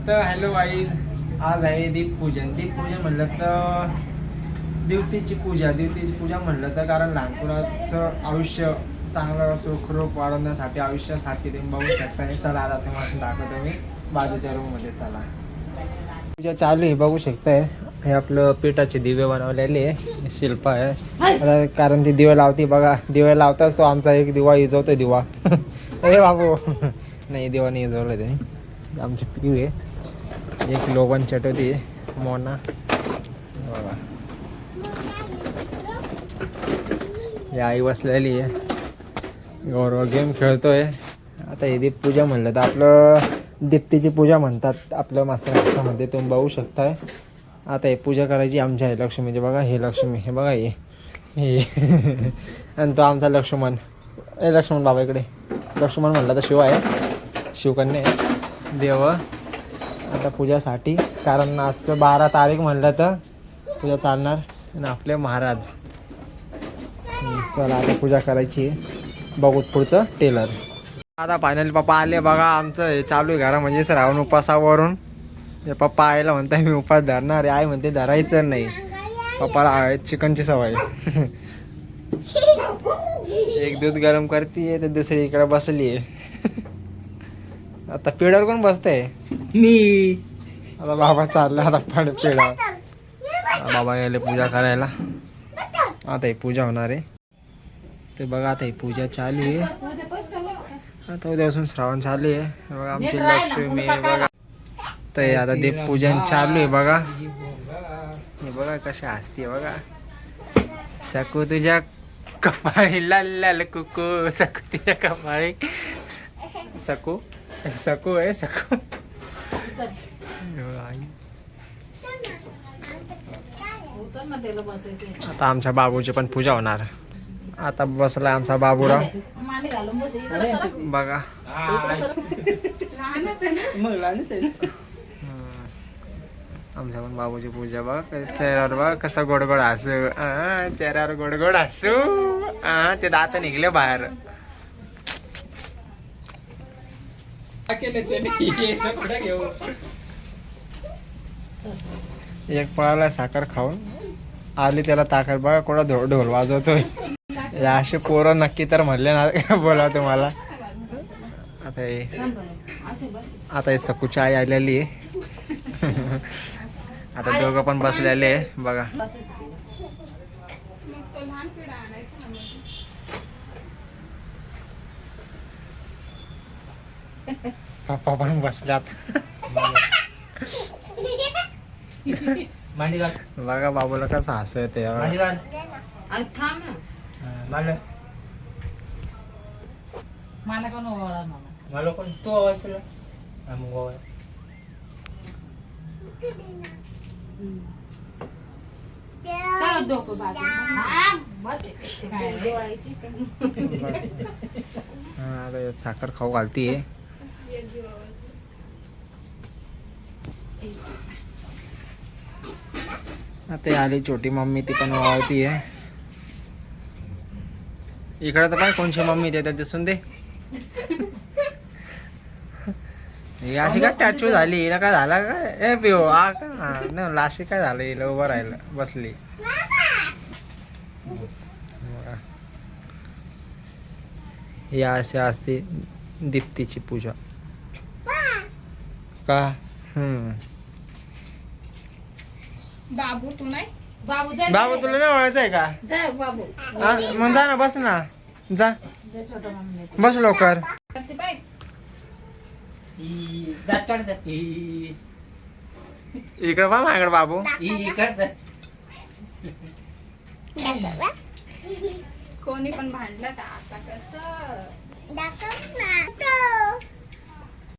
तर hello wise, आज आहे दीपपूजन. दीपपूजन म्हणलं तर दिवतीची पूजा म्हणलं तर, कारण लहानपणाचं आयुष्य चांगलं सुखरूप वाढवण्यासाठी आयुष्य सारखे तुम्ही बघू शकता. चला आता तुम्हाला दाखवतो मी बाजूच्या रूममध्ये. चला, पूजा चालू आहे, बघू शकताय. हे आपलं पिठाचे दिवे बनवलेले आहे, शिल्प आहे. आता कारण ती दिवे लावते बघा, दिवे लावताच तो आमचा एक दिवा इजवतोय दिवा. अरे बाबू नाही, दिवा नाही इजवलं त्याने. आमची पिऊ आहे, एक लोबन चटवती आहे मोना बघा. ही आई बसलेली आहे, गौरव गेम खेळतोय. आता हे दीपपूजा म्हणलं तर आपलं दीप्तीची पूजा म्हणतात आपलं मातृभाषेमध्ये, तुम्ही बघू शकताय. आता हे पूजा करायची आमच्या आहे लक्ष्मीची. बघा हे लक्ष्मी, हे बघा हे आणि तो आमचा लक्ष्मण. लक्ष्मण बाबा इकडे. लक्ष्मण म्हणलं तर शिव आहे, शिवकन्या आहे देव. आता पूजासाठी, कारण आजचं 12 तारीख म्हणलं तर पूजा चालणार. आणि आपले महाराज. चला आता पूजा करायची आहे, बघू पुढचं टेलर. आता फायनली पप्पा आले बघा. आमचं हे चालू आहे घरा म्हणजे श्रावण उपासावरून. हे पप्पा आईला म्हणताय मी उपास धरणार. आई म्हणते धरायचं नाही, पप्पाला चिकनची सवय. एक दूध गरम करते तर दुसरी इकडे बसली आहे. आता पेढ्यावर कोण बसतंय? मी. आता बाबा चालला आता पेढा. बाबा गेले पूजा करायला. आता ही पूजा होणार आहे ते बघा. आता ही पूजा चालू आहे. आता उद्यापासून श्रावण चालू आहे बघा. आमची लक्ष्मी बघा. तर आता दीपपूजन चालू आहे बघा. हे बघा कशा हसते बघा. सकू तुझ्या कपाळी लाल लाल कुकू, सकू तुझ्या कपाळी. सकू सकू आहे सकू. आता आमच्या बाबूची पण पूजा होणार. आता बसला आमचा बाबूराव बघा. आमच्या पण बाबूची पूजा बघ. चेहऱ्यावर बघ कसा गोडगोड हसू. चेहऱ्यावर गोडगोड हसू. ते दात निघले बाहेर. एक पळाला साखर खाऊन आली त्याला ताकद बघा. कोणा ढोल वाजवतोय. असे पोरं नक्की तर म्हणले ना बोला तुम्हाला. आता हे सकूची आई आलेली आहे. आता दोघं पण बसलेले आहे बघा. पप्पा पण बसल्यात बघा. बाबूला कसं हसू येते. मला कोण ओवाळा मला पण तू ओवाळशील. साखर खाऊ घालतीये. आता आली छोटी मम्मी, ती पण ओवाळतीये. इकडे तर काय कोणची मम्मी देतात दिसून दे. अशी काय टॅचू झाली हिला? काय झाला काय? ए पिओ का लाशी काय झालं हिला? उभं राहिलं बसली. या असे असते दीप्तीची पूजा का. बाबू तू नाही. बाबू तुला नाही ओळखायचं आहे का? मग जा ना, बस ना, जा बस लवकर. इकडे बा माझ्याकडे बाबू. कोणी पण भांडलं का आता कसं